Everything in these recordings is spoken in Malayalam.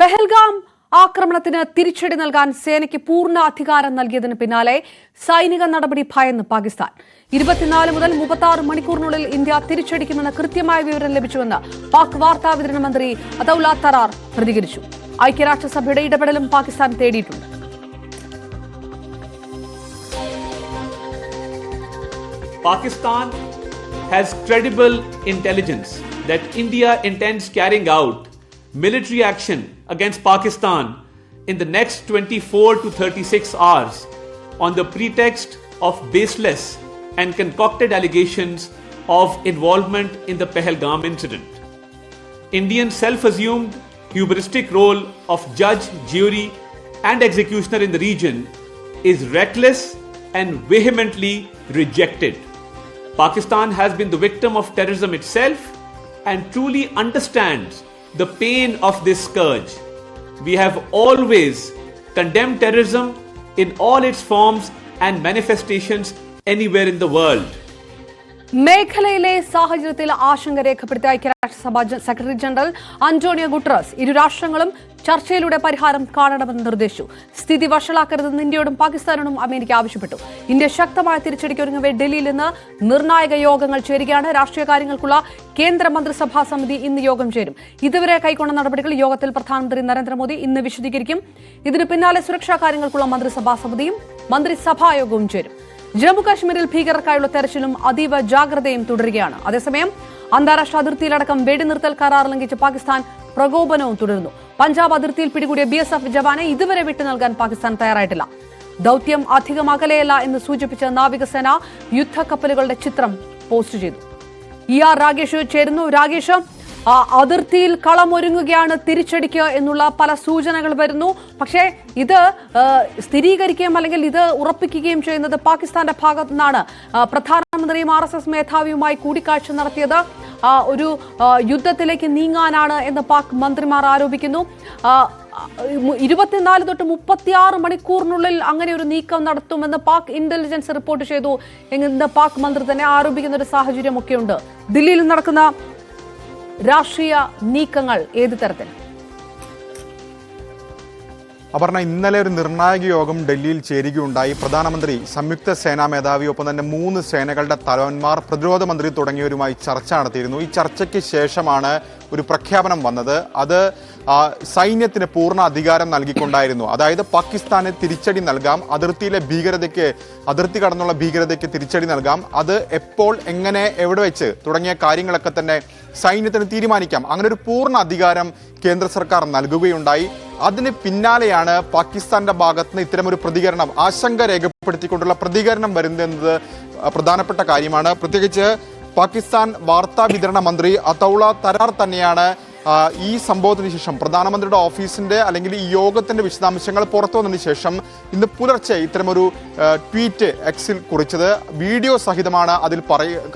പെഹൽഗാം ആക്രമണത്തിന് തിരിച്ചടി നൽകാൻ സേനയ്ക്ക് പൂർണ്ണ അധികാരം നൽകിയതിന് പിന്നാലെ സൈനിക നടപടി ഭയന്ന് പാകിസ്ഥാൻ. 24 മുതൽ 36 മണിക്കൂറിനുള്ളിൽ ഇന്ത്യ തിരിച്ചടിക്കുമെന്ന് കൃത്യമായ വിവരം ലഭിച്ചുവെന്ന് പാക് വാർത്താ വിതരണ മന്ത്രി അതൌല തറാർ പ്രതികരിച്ചു. ഐക്യരാഷ്ട്രസഭയുടെ ഇടപെടലും പാകിസ്ഥാൻ തേടിയിട്ടുണ്ട്. Pakistan has credible intelligence that India intends carrying out military action against Pakistan in the next 24 to 36 hours on the pretext of baseless and concocted allegations of involvement in the Pahalgam incident. Indian self-assumed hubristic role of judge, jury and executioner in the region is reckless and vehemently rejected. Pakistan has been the victim of terrorism itself and truly understands the pain of this scourge. We have always condemned terrorism in all its forms and manifestations anywhere in the world. മേഖലയിലെ സാഹചര്യത്തിൽ ആശങ്ക രേഖപ്പെടുത്തിയ ഐക്യരാഷ്ട്രസഭ സെക്രട്ടറി ജനറൽ അന്റോണിയോ ഗുട്ടറസ് ഇരു രാഷ്ട്രങ്ങളും ചർച്ചയിലൂടെ പരിഹാരം കാണണമെന്ന് നിർദ്ദേശിച്ചു. സ്ഥിതി വഷളാക്കരുതെന്ന് ഇന്ത്യയോടും പാകിസ്ഥാനോടും അമേരിക്ക ആവശ്യപ്പെട്ടു. ഇന്ത്യ ശക്തമായ തിരിച്ചടിക്കൊരുങ്ങവേ ഡൽഹിയിൽ നിന്ന് നിർണായക യോഗങ്ങൾ ചേരുകയാണ്. രാഷ്ട്രീയ കാര്യങ്ങൾക്കുള്ള കേന്ദ്ര മന്ത്രിസഭാ സമിതി ഇന്ന് യോഗം ചേരും. ഇതുവരെ കൈക്കൊണ്ട നടപടികൾ യോഗത്തിൽ പ്രധാനമന്ത്രി നരേന്ദ്രമോദി ഇന്ന് വിശദീകരിക്കും. ഇതിന് പിന്നാലെ സുരക്ഷാ കാര്യങ്ങൾക്കുള്ള മന്ത്രിസഭാ സമിതിയും മന്ത്രിസഭായോഗവും ചേരും. ജമ്മുകാശ്മീരിൽ ഭീകരർക്കായുള്ള തെരച്ചിലും അതീവ ജാഗ്രതയും തുടരുകയാണ്. അതേസമയം അന്താരാഷ്ട്ര അതിർത്തിയിലടക്കം വെടിനിർത്തൽ കരാർ ലംഘിച്ച് പാകിസ്ഥാൻ പ്രകോപനവും തുടരുന്നു. പഞ്ചാബ് അതിർത്തിയിൽ പിടികൂടിയ BSF ജവാനെ ഇതുവരെ വിട്ടു നൽകാൻ പാകിസ്ഥാൻ തയ്യാറായിട്ടില്ല. ദൌത്യം അധികം അകലെയല്ല എന്ന് സൂചിപ്പിച്ച നാവികസേന യുദ്ധക്കപ്പലുകളുടെ ചിത്രം പോസ്റ്റ് ചെയ്തു. ER രാഗേഷ് ചേരുന്നു. രാഗേഷ്, അതിർത്തിയിൽ കളമൊരുങ്ങുകയാണ് തിരിച്ചടിക്ക് എന്നുള്ള പല സൂചനകൾ വരുന്നു. പക്ഷേ ഇത് സ്ഥിരീകരിക്കുകയും അല്ലെങ്കിൽ ഇത് ഉറപ്പിക്കുകയും ചെയ്യുന്നത് പാകിസ്ഥാന്റെ ഭാഗത്തു നിന്നാണ്. പ്രധാനമന്ത്രിയും RSS മേധാവിയുമായി കൂടിക്കാഴ്ച നടത്തിയത് ഒരു യുദ്ധത്തിലേക്ക് നീങ്ങാനാണ് എന്ന് പാക് മന്ത്രിമാർ ആരോപിക്കുന്നു. 24 തൊട്ട് 36 മണിക്കൂറിനുള്ളിൽ അങ്ങനെ ഒരു നീക്കം നടത്തുമെന്ന് പാക് ഇന്റലിജൻസ് റിപ്പോർട്ട് ചെയ്തു എന്ന് പാക് മന്ത്രി തന്നെ ആരോപിക്കുന്ന ഒരു സാഹചര്യമൊക്കെയുണ്ട്. ദില്ലിയിൽ നടക്കുന്ന രാഷ്ട്രീയ നീക്കങ്ങൾ ഏത് തരത്തിൽ? അപർണ, ഇന്നലെ ഒരു നിർണായക യോഗം ഡൽഹിയിൽ ചേരുകയുണ്ടായി. പ്രധാനമന്ത്രി, സംയുക്ത സേനാ മേധാവി, ഒപ്പം തന്നെ 3 സേനകളുടെ തലവന്മാർ, പ്രതിരോധ മന്ത്രി തുടങ്ങിയവരുമായി ചർച്ച നടത്തിയിരുന്നു. ഈ ചർച്ചയ്ക്ക് ശേഷമാണ് ഒരു പ്രഖ്യാപനം വന്നത്. അത് സൈന്യത്തിന് പൂർണ്ണ അധികാരം നൽകിക്കൊണ്ടായിരുന്നു. അതായത് പാകിസ്ഥാന് തിരിച്ചടി നൽകാം, അതിർത്തി കടന്നുള്ള ഭീകരതയ്ക്ക് തിരിച്ചടി നൽകാം, അത് എപ്പോൾ, എങ്ങനെ, എവിടെ വെച്ച് തുടങ്ങിയ കാര്യങ്ങളൊക്കെ തന്നെ സൈന്യത്തിന് തീരുമാനിക്കാം. അങ്ങനെ ഒരു പൂർണ്ണ അധികാരം കേന്ദ്ര സർക്കാർ നൽകുകയുണ്ടായി. അതിന് പിന്നാലെയാണ് പാകിസ്ഥാന്റെ ഭാഗത്തുനിന്ന് ഇത്തരമൊരു പ്രതികരണം, ആശങ്ക രേഖപ്പെടുത്തിക്കൊണ്ടുള്ള പ്രതികരണം വരുന്നത് പ്രധാനപ്പെട്ട കാര്യമാണ്. പ്രത്യേകിച്ച് പാകിസ്ഥാൻ വാർത്താ വിതരണ മന്ത്രി അതൌല തറാർ തന്നെയാണ് ഈ സംഭവത്തിന് ശേഷം പ്രധാനമന്ത്രിയുടെ ഓഫീസിന്റെ അല്ലെങ്കിൽ ഈ യോഗത്തിന്റെ വിശദാംശങ്ങൾ പുറത്തു വന്നതിന് ശേഷം ഇന്ന് പുലർച്ചെ ഇത്തരമൊരു ട്വീറ്റ് എക്സിൽ കുറിച്ചത്. വീഡിയോ സഹിതമാണ് അതിൽ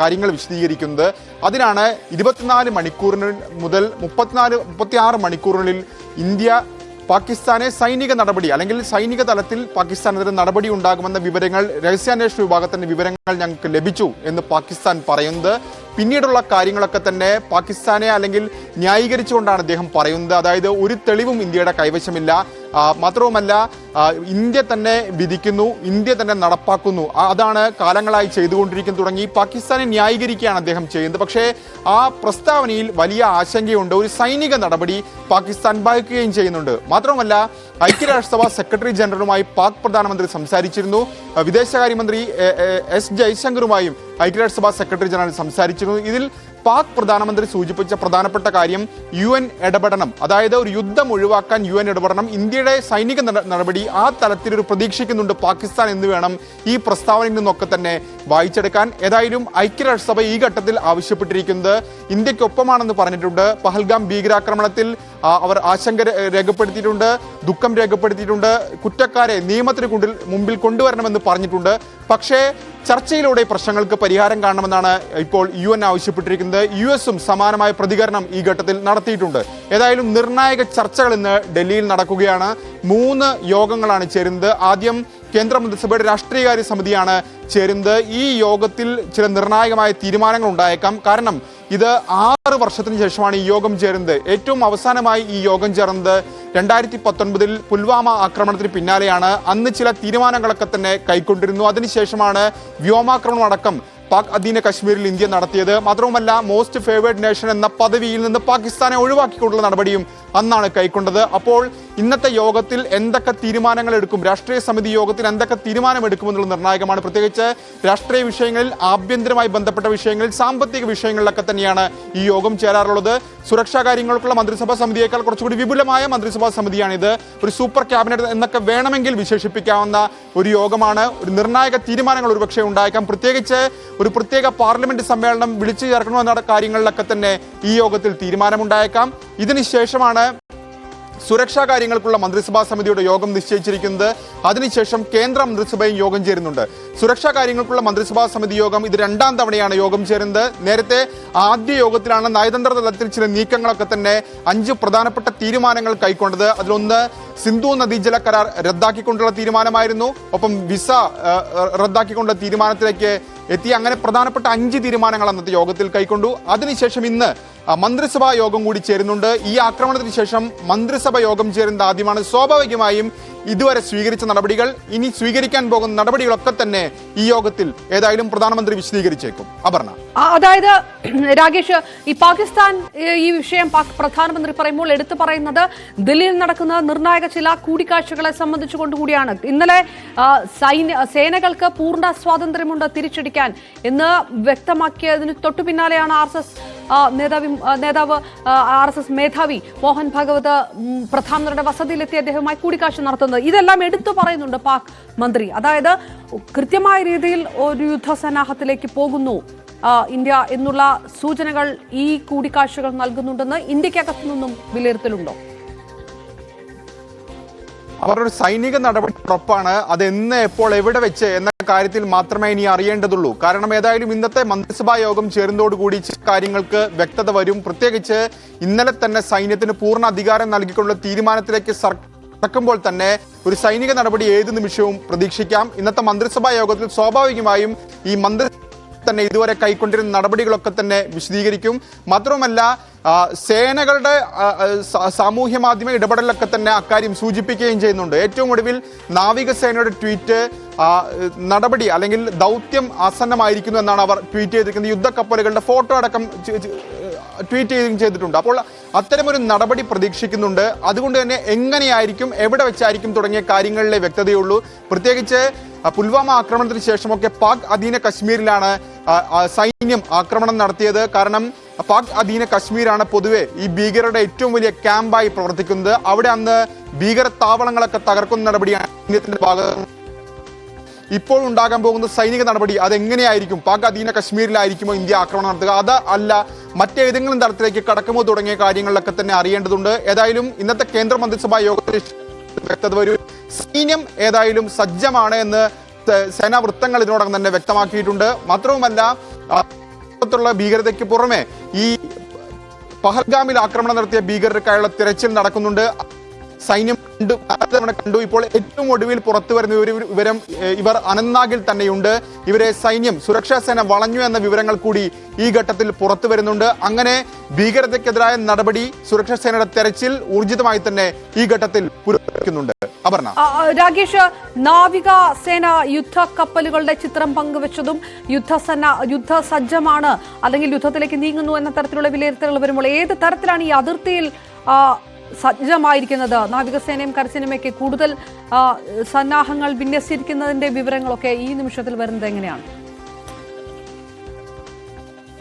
കാര്യങ്ങൾ വിശദീകരിക്കുന്നത്. അതിനാണ് 24 മണിക്കൂറിന് മുതൽ 36 മണിക്കൂറിനുള്ളിൽ ഇന്ത്യ പാകിസ്ഥാനെ സൈനിക നടപടി അല്ലെങ്കിൽ സൈനിക തലത്തിൽ പാകിസ്ഥാനെതിരെ നടപടി ഉണ്ടാകുമെന്ന വിവരങ്ങൾ, രഹസ്യാന്വേഷണ വിഭാഗത്തിന്റെ വിവരങ്ങൾ ഞങ്ങൾക്ക് ലഭിച്ചു എന്ന് പാകിസ്ഥാൻ പറയുന്നത്. പിന്നീടുള്ള കാര്യങ്ങളൊക്കെ തന്നെ പാകിസ്ഥാനെ അല്ലെങ്കിൽ ന്യായീകരിച്ചുകൊണ്ടാണ് അദ്ദേഹം പറയുന്നത്. അതായത് ഒരു തെളിവും ഇന്ത്യയുടെ കൈവശമില്ല, മാത്രവുമല്ല ഇന്ത്യ തന്നെ വിധിക്കുന്നു, ഇന്ത്യ തന്നെ നടപ്പാക്കുന്നു, അതാണ് കാലങ്ങളായി ചെയ്തുകൊണ്ടിരിക്കുന്നത് തുടങ്ങി പാകിസ്ഥാനെ ന്യായീകരിക്കുകയാണ് അദ്ദേഹം ചെയ്യുന്നത്. പക്ഷേ ആ പ്രസ്താവനയിൽ വലിയ ആശങ്കയുണ്ട്. ഒരു സൈനിക നടപടി പാകിസ്ഥാൻ ഭയക്കുകയും ചെയ്യുന്നുണ്ട്. മാത്രമല്ല ഐക്യരാഷ്ട്രസഭ സെക്രട്ടറി ജനറലുമായി പാക് പ്രധാനമന്ത്രി സംസാരിച്ചിരുന്നു. വിദേശകാര്യമന്ത്രി S ജയശങ്കറുമായും ഐക്യരാഷ്ട്രസഭ സെക്രട്ടറി ജനറൽ സംസാരിച്ചിരുന്നു. ഇതിൽ പാക് പ്രധാനമന്ത്രി സൂചിപ്പിച്ച പ്രധാനപ്പെട്ട കാര്യം UN ഇടപെടണം, അതായത് ഒരു യുദ്ധം ഒഴിവാക്കാൻ UN ഇടപെടണം, ഇന്ത്യയുടെ സൈനിക നടപടി ആ തലത്തിലൊരു പ്രതീക്ഷിക്കുന്നുണ്ട് പാകിസ്ഥാൻ എന്ന് വേണം ഈ പ്രസ്താവനയിൽ നിന്നൊക്കെ തന്നെ വായിച്ചെടുക്കാൻ. ഏതായാലും ഐക്യരാഷ്ട്രസഭ ഈ ഘട്ടത്തിൽ ആവശ്യപ്പെട്ടിരിക്കുന്നത് ഇന്ത്യക്കൊപ്പമാണെന്ന് പറഞ്ഞിട്ടുണ്ട്. പഹൽഗാം ഭീകരാക്രമണത്തിൽ അവർ ആശങ്ക രേഖപ്പെടുത്തിയിട്ടുണ്ട്, ദുഃഖം രേഖപ്പെടുത്തിയിട്ടുണ്ട്, കുറ്റക്കാരെ നിയമത്തിന് മുമ്പിൽ കൊണ്ടുവരണമെന്ന് പറഞ്ഞിട്ടുണ്ട്. പക്ഷേ ചർച്ചയിലൂടെ പ്രശ്നങ്ങൾക്ക് പരിഹാരം കാണണമെന്നാണ് ഇപ്പോൾ UN ആവശ്യപ്പെട്ടിരിക്കുന്നത്. US-ഉം സമാനമായ പ്രതികരണം ഈ ഘട്ടത്തിൽ നടത്തിയിട്ടുണ്ട്. ഏതായാലും നിർണായക ചർച്ചകൾ ഇന്ന് ഡൽഹിയിൽ നടക്കുകയാണ്. 3 യോഗങ്ങളാണ് ചേരുന്നത്. ആദ്യം കേന്ദ്ര മന്ത്രിസഭയുടെ രാഷ്ട്രീയകാര്യ സമിതിയാണ് ചേരുന്നത്. ഈ യോഗത്തിൽ ചില നിർണായകമായ തീരുമാനങ്ങൾ ഉണ്ടായേക്കാം. കാരണം ഇത് 6 വർഷത്തിന് ശേഷമാണ് ഈ യോഗം ചേരുന്നത്. ഏറ്റവും അവസാനമായി ഈ യോഗം ചേർന്നത് 2019 പുൽവാമ ആക്രമണത്തിന് പിന്നാലെയാണ്. അന്ന് ചില തീരുമാനങ്ങളൊക്കെ തന്നെ കൈക്കൊണ്ടിരുന്നു. അതിനുശേഷമാണ് വ്യോമാക്രമണം അടക്കം പാക് അധീന കശ്മീരിൽ ഇന്ത്യ നടത്തിയത്. മാത്രവുമല്ല, മോസ്റ്റ് ഫേവേർഡ് നേഷൻ എന്ന പദവിയിൽ നിന്ന് പാകിസ്ഥാനെ ഒഴിവാക്കിക്കൊണ്ടുള്ള നടപടിയും അന്നാണ് കൈക്കൊണ്ടത്. അപ്പോൾ ഇന്നത്തെ യോഗത്തിൽ എന്തൊക്കെ തീരുമാനങ്ങൾ എടുക്കും, രാഷ്ട്രീയ സമിതി യോഗത്തിൽ എന്തൊക്കെ തീരുമാനമെടുക്കുമെന്നുള്ള നിർണായകമാണ്. പ്രത്യേകിച്ച് രാഷ്ട്രീയ വിഷയങ്ങളിൽ, ആഭ്യന്തരമായി ബന്ധപ്പെട്ട വിഷയങ്ങളിൽ, സാമ്പത്തിക വിഷയങ്ങളിലൊക്കെ തന്നെയാണ് ഈ യോഗം ചേരാറുള്ളത്. സുരക്ഷാ കാര്യങ്ങൾക്കുള്ള മന്ത്രിസഭാ സമിതിയേക്കാൾ കുറച്ചുകൂടി വിപുലമായ മന്ത്രിസഭാ സമിതിയാണിത്. ഒരു സൂപ്പർ ക്യാബിനറ്റ് എന്നൊക്കെ വേണമെങ്കിൽ വിശേഷിപ്പിക്കാവുന്ന ഒരു യോഗമാണ്. ഒരു നിർണായക തീരുമാനങ്ങൾ ഒരുപക്ഷെ ഉണ്ടായേക്കാം. പ്രത്യേകിച്ച് ഒരു പ്രത്യേക പാർലമെന്റ് സമ്മേളനം വിളിച്ചു ചേർക്കണമെന്ന കാര്യങ്ങളിലൊക്കെ തന്നെ ഈ യോഗത്തിൽ തീരുമാനമുണ്ടായേക്കാം. ഇതിനുശേഷമാണ് സുരക്ഷാ കാര്യങ്ങൾക്കുള്ള മന്ത്രിസഭാ സമിതിയുടെ യോഗം നിശ്ചയിച്ചിരിക്കുന്നത്. അതിനുശേഷം കേന്ദ്ര മന്ത്രിസഭയും യോഗം ചേരുന്നുണ്ട്. സുരക്ഷാ കാര്യങ്ങൾക്കുള്ള മന്ത്രിസഭാ സമിതി യോഗം ഇത് 2ാം തവണയാണ് യോഗം ചേരുന്നത്. നേരത്തെ ആദ്യ യോഗത്തിലാണ് നയതന്ത്ര തലത്തിൽ ചില നീക്കങ്ങളൊക്കെ തന്നെ 5 പ്രധാനപ്പെട്ട തീരുമാനങ്ങൾ കൈക്കൊണ്ടത്. അതിലൊന്ന് സിന്ധു നദീജല കരാർ റദ്ദാക്കിക്കൊണ്ടുള്ള തീരുമാനമായിരുന്നു. ഒപ്പം വിസ റദ്ദാക്കിക്കൊണ്ടുള്ള തീരുമാനത്തിലേക്ക് എത്തി. അങ്ങനെ പ്രധാനപ്പെട്ട 5 തീരുമാനങ്ങൾ അന്നത്തെ യോഗത്തിൽ കൈക്കൊണ്ടു. അതിനുശേഷം ഇന്ന് മന്ത്രിസഭാ യോഗം കൂടി ചേരുന്നുണ്ട്. ഈ ആക്രമണത്തിന് ശേഷം മന്ത്രിസഭ യോഗം ചേരുന്നത് ആദ്യമാണ്. സ്വാഭാവികമായും ഇതുവരെ സ്വീകരിച്ച നടപടികൾ, ഇനി സ്വീകരിക്കാൻ പോകുന്ന നടപടികളൊക്കെ തന്നെ ഈ യോഗത്തിൽ ഏതായാലും പ്രധാനമന്ത്രി വിശദീകരിച്ചേക്കും. അപർണ, അതായത് രാകേഷ്, ഈ പാകിസ്ഥാൻ ഈ വിഷയം പ്രധാനമന്ത്രി പറയുമ്പോൾ എടുത്തു പറയുന്നത് ദില്ലിയിൽ നടക്കുന്ന നിർണായക ചില കൂടിക്കാഴ്ചകളെ സംബന്ധിച്ചുകൊണ്ടുകൂടിയാണ്. ഇന്നലെ സേനകൾക്ക് പൂർണ്ണ സ്വാതന്ത്ര്യമുണ്ട് തിരിച്ചടിക്കാൻ എന്ന് വ്യക്തമാക്കിയതിന് തൊട്ടു പിന്നാലെയാണ് നേതാവ് RSS മേധാവി മോഹൻ ഭഗവത് പ്രധാനമന്ത്രിയുടെ വസതിയിലെത്തി അദ്ദേഹവുമായി കൂടിക്കാഴ്ച നടത്തുന്നത്. ഇതെല്ലാം എടുത്തു പറയുന്നുണ്ട് പാക് മന്ത്രി. അതായത് കൃത്യമായ രീതിയിൽ ഒരു യുദ്ധസന്നാഹത്തിലേക്ക് പോകുന്നു ഇന്ത്യ എന്നുള്ള സൂചനകൾ ഈ കൂടിക്കാഴ്ചകൾ നൽകുന്നുണ്ടെന്ന് ഇന്ത്യക്കകത്തു നിന്നും വിലയിരുത്തലുണ്ടോ? അവരുടെ സൈനിക നടപടി ഉറപ്പാണ്. അതെന്ന്, എപ്പോൾ, എവിടെ വെച്ച് എന്ന കാര്യത്തിൽ മാത്രമേ ഇനി അറിയേണ്ടതുള്ളൂ. കാരണം ഏതായാലും ഇന്നത്തെ മന്ത്രിസഭാ യോഗം ചേരുന്നതോടുകൂടി കാര്യങ്ങൾക്ക് വ്യക്തത വരും. പ്രത്യേകിച്ച് ഇന്നലെ തന്നെ സൈന്യത്തിന് പൂർണ്ണ അധികാരം നൽകിക്കൊണ്ടുള്ള തീരുമാനത്തിലേക്ക് നടക്കുമ്പോൾ തന്നെ ഒരു സൈനിക നടപടി ഏത് നിമിഷവും പ്രതീക്ഷിക്കാം. ഇന്നത്തെ മന്ത്രിസഭാ യോഗത്തിൽ സ്വാഭാവികമായും ഈ മന്ത്രി തന്നെ ഇതുവരെ കൈക്കൊണ്ടിരുന്ന നടപടികളൊക്കെ തന്നെ വിശദീകരിക്കും. മാത്രവുമല്ല, സേനകളുടെ സാമൂഹ്യ മാധ്യമ ഇടപെടലൊക്കെ തന്നെ അക്കാര്യം സൂചിപ്പിക്കുകയും ചെയ്യുന്നുണ്ട്. ഏറ്റവും ഒടുവിൽ നാവികസേനയുടെ ട്വീറ്റ് നടപടി അല്ലെങ്കിൽ ദൗത്യം ആസന്നമായിരിക്കുന്നു എന്നാണ് അവർ ട്വീറ്റ് ചെയ്തിരിക്കുന്നത്. യുദ്ധക്കപ്പലുകളുടെ ഫോട്ടോ അടക്കം ട്വീറ്റ് ചെയ്തിട്ടുണ്ട്. അപ്പോൾ അത്തരമൊരു നടപടി പ്രതീക്ഷിക്കുന്നുണ്ട്. അതുകൊണ്ട് തന്നെ എങ്ങനെയായിരിക്കും, എവിടെ വെച്ചായിരിക്കും തുടങ്ങിയ കാര്യങ്ങളിലെ വ്യക്തതയുള്ളൂ. പ്രത്യേകിച്ച് പുൽവാമ ആക്രമണത്തിന് ശേഷമൊക്കെ പാക് അധീന കശ്മീരിലാണ് സൈന്യം ആക്രമണം നടത്തിയത്. കാരണം പാക് അധീന കശ്മീരാണ് പൊതുവെ ഈ ഭീകരരുടെ ഏറ്റവും വലിയ ക്യാമ്പായി പ്രവർത്തിക്കുന്നത്. അവിടെ അന്ന് ഭീകര താവളങ്ങളൊക്കെ തകർക്കുന്ന നടപടിയാണ് സൈന്യത്തിന്റെ ഭാഗത്ത്. ഇപ്പോൾ ഉണ്ടാകാൻ പോകുന്ന സൈനിക നടപടി അതെങ്ങനെയായിരിക്കും, പാക് അധീന കശ്മീരിലായിരിക്കുമോ ഇന്ത്യ ആക്രമണം നടത്തുക, അത് അല്ല മറ്റേതെങ്കിലും തരത്തിലേക്ക് കടക്കുമോ തുടങ്ങിയ കാര്യങ്ങളിലൊക്കെ തന്നെ അറിയേണ്ടതുണ്ട്. ഏതായാലും ഇന്നത്തെ കേന്ദ്ര മന്ത്രിസഭാ യോഗത്തിൽ വ്യക്തത വരും. സൈന്യം ഏതായാലും സജ്ജമാണ് എന്ന് സേനാ വൃത്തങ്ങൾ ഇതിനോടകം തന്നെ വ്യക്തമാക്കിയിട്ടുണ്ട്. മാത്രവുമല്ല, ഭീകരതയ്ക്ക് പുറമെ ഈ പഹൽഗാമിൽ ആക്രമണം നടത്തിയ ഭീകരർക്കായുള്ള തിരച്ചിൽ നടക്കുന്നുണ്ട്. സൈന്യം കണ്ടു. ഇപ്പോൾ ഏറ്റവും ഒടുവിൽ പുറത്തു വരുന്ന ഒരു വിവരം, ഇവർ അനന്ത്നാഗിൽ തന്നെയുണ്ട്. ഇവരെ സൈന്യം, സുരക്ഷാ സേന വളഞ്ഞു എന്ന വിവരങ്ങൾ കൂടി ഈ ഘട്ടത്തിൽ പുറത്തു വരുന്നുണ്ട്. അങ്ങനെ ഭീകരതയ്ക്കെതിരായ നടപടി, സുരക്ഷാ സേനയുടെ തെരച്ചിൽ ഊർജിതമായി തന്നെ ഈ ഘട്ടത്തിൽ പുരോഗമിക്കുന്നുണ്ട്. അപർണ, രാകേഷ്, നാവികസേന യുദ്ധക്കപ്പലുകളുടെ ചിത്രം പങ്കുവച്ചതും യുദ്ധസജ്ജമാണ് അല്ലെങ്കിൽ യുദ്ധത്തിലേക്ക് നീങ്ങുന്നു എന്ന തരത്തിലുള്ള വിലയിരുത്തലുകൾ വരുമ്പോൾ ഏത് തരത്തിലാണ് ഈ അതിർത്തിയിൽ സജ്ജമായിരിക്കുന്നത്? നാവികസേനയും കരസേനയുമൊക്കെ കൂടുതൽ സന്നാഹങ്ങൾ വിന്യസിച്ചിരിക്കുന്നതിന്റെ വിവരങ്ങളൊക്കെ ഈ നിമിഷത്തിൽ വരുന്നത് എങ്ങനെയാണ്?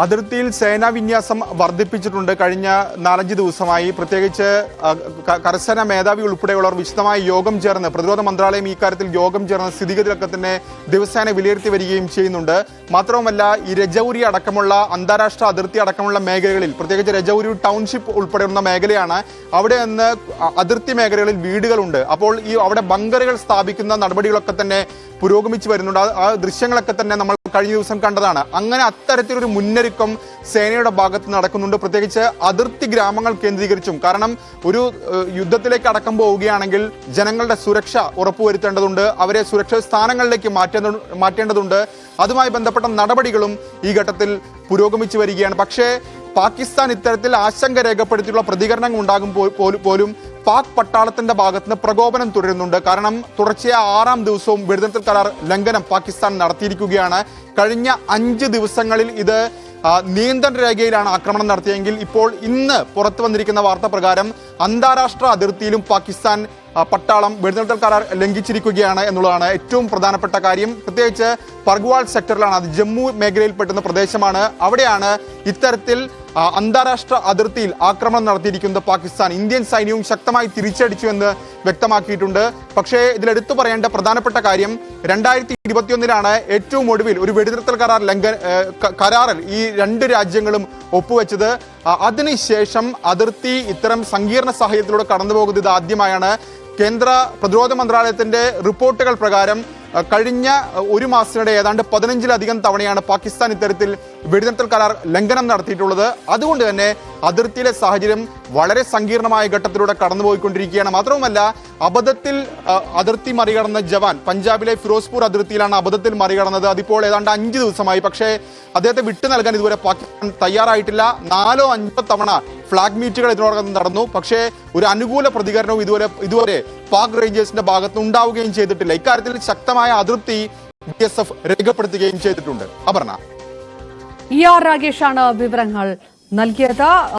അതിർത്തിയിൽ സേനാ വിന്യാസം വർദ്ധിപ്പിച്ചിട്ടുണ്ട് കഴിഞ്ഞ 4-5 ദിവസമായി. പ്രത്യേകിച്ച് കരസേന മേധാവി ഉൾപ്പെടെയുള്ളവർ വിശദമായ യോഗം ചേർന്ന്, പ്രതിരോധ മന്ത്രാലയം ഈ കാര്യത്തിൽ യോഗം ചേർന്ന് സ്ഥിതിഗതികളൊക്കെ തന്നെ ദിവസേന വിലയിരുത്തി വരികയും ചെയ്യുന്നുണ്ട്. മാത്രവുമല്ല, ഈ രജൌരി അടക്കമുള്ള അന്താരാഷ്ട്ര അതിർത്തി അടക്കമുള്ള മേഖലകളിൽ, പ്രത്യേകിച്ച് രജൌരി ടൗൺഷിപ്പ് ഉൾപ്പെടെയുള്ള മേഖലയാണ്, അവിടെ നിന്ന് അതിർത്തി മേഖലകളിൽ വീടുകളുണ്ട്. അപ്പോൾ ഈ അവിടെ ബങ്കറുകൾ സ്ഥാപിക്കുന്ന നടപടികളൊക്കെ തന്നെ പുരോഗമിച്ചു വരുന്നുണ്ട്. ആ ദൃശ്യങ്ങളൊക്കെ തന്നെ നമ്മൾ കഴിഞ്ഞ ദിവസം കണ്ടതാണ്. അങ്ങനെ അത്തരത്തിലൊരു മുന്നൊരുക്കം സേനയുടെ ഭാഗത്ത് നടക്കുന്നുണ്ട്, പ്രത്യേകിച്ച് അതിർത്തി ഗ്രാമങ്ങൾ കേന്ദ്രീകരിച്ചും. കാരണം ഒരു യുദ്ധത്തിലേക്ക് അടക്കം പോവുകയാണെങ്കിൽ ജനങ്ങളുടെ സുരക്ഷ ഉറപ്പുവരുത്തേണ്ടതുണ്ട്, അവരെ സുരക്ഷിത സ്ഥാനങ്ങളിലേക്ക് മാറ്റേണ്ടതുണ്ട്. അതുമായി ബന്ധപ്പെട്ട നടപടികളും ഈ ഘട്ടത്തിൽ പുരോഗമിച്ചു വരികയാണ്. പക്ഷേ പാകിസ്ഥാൻ ഇത്തരത്തിൽ ആശങ്ക രേഖപ്പെടുത്തിയുള്ള പ്രതികരണങ്ങൾ പോലും പാക് പട്ടാളത്തിന്റെ ഭാഗത്ത് നിന്ന് പ്രകോപനം തുടരുന്നുണ്ട്. കാരണം തുടർച്ചയായ 6-ാം ദിവസവും വെടിനിർത്തൽ കരാർ ലംഘനം പാകിസ്ഥാൻ നടത്തിയിരിക്കുകയാണ്. കഴിഞ്ഞ 5 ദിവസങ്ങളിൽ ഇത് നിയന്ത്രണ രേഖയിലാണ് ആക്രമണം നടത്തിയെങ്കിൽ ഇപ്പോൾ ഇന്ന് പുറത്തു വന്നിരിക്കുന്ന വാർത്ത പ്രകാരം അന്താരാഷ്ട്ര അതിർത്തിയിലും പാകിസ്ഥാൻ പട്ടാളം വെടിനിർത്തൽ കരാർ ലംഘിച്ചിരിക്കുകയാണ് എന്നുള്ളതാണ് ഏറ്റവും പ്രധാനപ്പെട്ട കാര്യം. പ്രത്യേകിച്ച് പർഗ്വാൾ സെക്ടറിലാണ്, അത് ജമ്മു മേഖലയിൽ പെട്ടുന്ന പ്രദേശമാണ്. അവിടെയാണ് ഇത്തരത്തിൽ അന്താരാഷ്ട്ര അതിർത്തിയിൽ ആക്രമണം നടത്തിയിരിക്കുന്നത് പാകിസ്ഥാൻ. ഇന്ത്യൻ സൈന്യവും ശക്തമായി തിരിച്ചടിച്ചു എന്ന് വ്യക്തമാക്കിയിട്ടുണ്ട്. പക്ഷേ ഇതിലെടുത്തു പറയേണ്ട പ്രധാനപ്പെട്ട കാര്യം 2021 ഏറ്റവും ഒടുവിൽ ഒരു വെടിനിർത്തൽ കരാറിൽ ഈ 2 രാജ്യങ്ങളും ഒപ്പുവെച്ചത്. അതിനുശേഷം അതിർത്തി ഇത്തരം സങ്കീർണ സാഹചര്യത്തിലൂടെ കടന്നു പോകുന്നത് ആദ്യമായാണ്. കേന്ദ്ര പ്രതിരോധ മന്ത്രാലയത്തിന്റെ റിപ്പോർട്ടുകൾ പ്രകാരം കഴിഞ്ഞ ഒരു മാസത്തിനിടെ ഏതാണ്ട് 15-ലധികം തവണയാണ് പാകിസ്ഥാൻ ഇത്തരത്തിൽ വെടിനിർത്തൽ കരാർ ലംഘനം നടത്തിയിട്ടുള്ളത്. അതുകൊണ്ട് തന്നെ അതിർത്തിയിലെ സാഹചര്യം വളരെ സങ്കീർണമായ ഘട്ടത്തിലൂടെ കടന്നുപോയിക്കൊണ്ടിരിക്കുകയാണ്. മാത്രവുമല്ല, അബദ്ധത്തിൽ അതിർത്തി മറികടന്ന ജവാൻ പഞ്ചാബിലെ ഫിറോസ്പൂർ അതിർത്തിയിലാണ് അബദ്ധത്തിൽ മറികടന്നത്. അതിപ്പോൾ ഏതാണ്ട് 5 ദിവസമായി. പക്ഷേ അദ്ദേഹത്തെ വിട്ടു നൽകാൻ ഇതുവരെ പാകിസ്ഥാൻ തയ്യാറായിട്ടില്ല. 4-5 തവണ ഫ്ലാഗ് മീറ്റുകൾ ഇതിനോടകം നടന്നു. പക്ഷേ ഒരു അനുകൂല പ്രതികരണവും ഇതുവരെ പാക് റേഞ്ചേഴ്സിന്റെ ഭാഗത്ത് ഉണ്ടാവുകയും ചെയ്തിട്ടില്ല. ഇക്കാര്യത്തിൽ ശക്തമായ അതൃപ്തി BSF രേഖപ്പെടുത്തുകയും ചെയ്തിട്ടുണ്ട്. അപർണ, ER രാഗേഷാണ് വിവരങ്ങൾ നൽകിയത്.